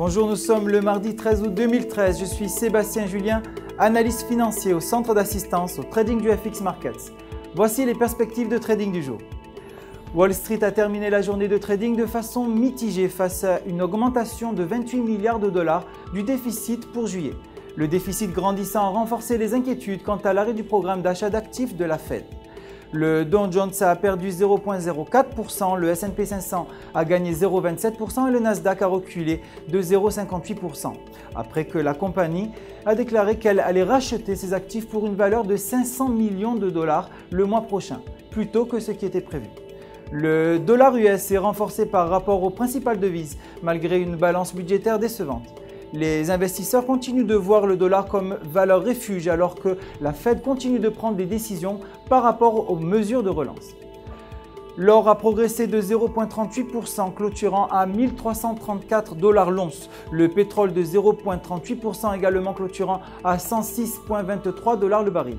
Bonjour, nous sommes le mardi 13 août 2013. Je suis Sébastien Julien, analyste financier au centre d'assistance au trading du FX Markets. Voici les perspectives de trading du jour. Wall Street a terminé la journée de trading de façon mitigée face à une augmentation de 28 milliards de dollars du déficit pour juillet. Le déficit grandissant a renforcé les inquiétudes quant à l'arrêt du programme d'achat d'actifs de la Fed. Le Dow Jones a perdu 0,04%, le S&P 500 a gagné 0,27% et le Nasdaq a reculé de 0,58%, après que la compagnie a déclaré qu'elle allait racheter ses actifs pour une valeur de 500 millions de dollars le mois prochain, plus tôt que ce qui était prévu. Le dollar US est renforcé par rapport aux principales devises, malgré une balance budgétaire décevante. Les investisseurs continuent de voir le dollar comme valeur refuge alors que la Fed continue de prendre des décisions par rapport aux mesures de relance. L'or a progressé de 0,38%, clôturant à 1334 $ l'once. Le pétrole de 0,38% également clôturant à 106,23 $ le baril.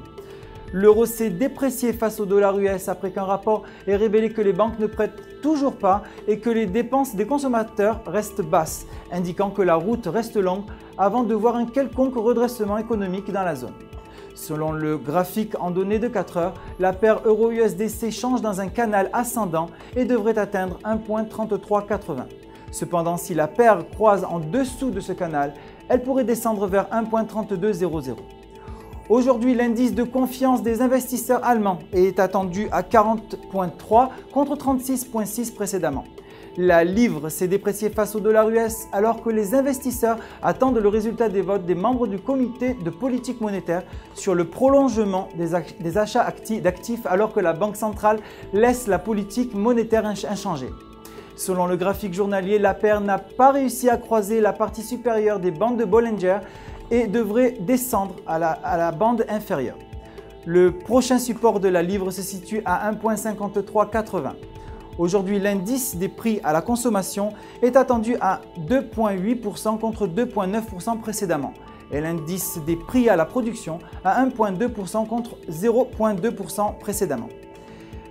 L'euro s'est déprécié face au dollar US après qu'un rapport ait révélé que les banques ne prêtent toujours pas et que les dépenses des consommateurs restent basses, indiquant que la route reste longue avant de voir un quelconque redressement économique dans la zone. Selon le graphique en données de 4 heures, la paire euro-USDC change dans un canal ascendant et devrait atteindre 1,3380. Cependant, si la paire croise en dessous de ce canal, elle pourrait descendre vers 1,3200. Aujourd'hui, l'indice de confiance des investisseurs allemands est attendu à 40,3 contre 36,6 précédemment. La livre s'est dépréciée face au dollar US alors que les investisseurs attendent le résultat des votes des membres du comité de politique monétaire sur le prolongement des achats d'actifs alors que la Banque centrale laisse la politique monétaire inchangée. Selon le graphique journalier, la paire n'a pas réussi à croiser la partie supérieure des bandes de Bollinger et devrait descendre à la bande inférieure. Le prochain support de la livre se situe à 1,5380. Aujourd'hui, l'indice des prix à la consommation est attendu à 2,8% contre 2,9% précédemment et l'indice des prix à la production à 1,2% contre 0,2% précédemment.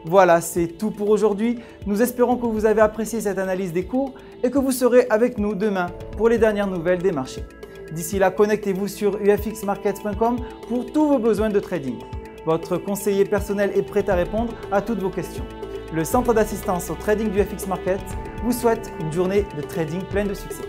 Voilà, c'est tout pour aujourd'hui. Nous espérons que vous avez apprécié cette analyse des cours et que vous serez avec nous demain pour les dernières nouvelles des marchés. D'ici là, connectez-vous sur ufxmarkets.com pour tous vos besoins de trading. Votre conseiller personnel est prêt à répondre à toutes vos questions. Le centre d'assistance au trading du FX Markets vous souhaite une journée de trading pleine de succès.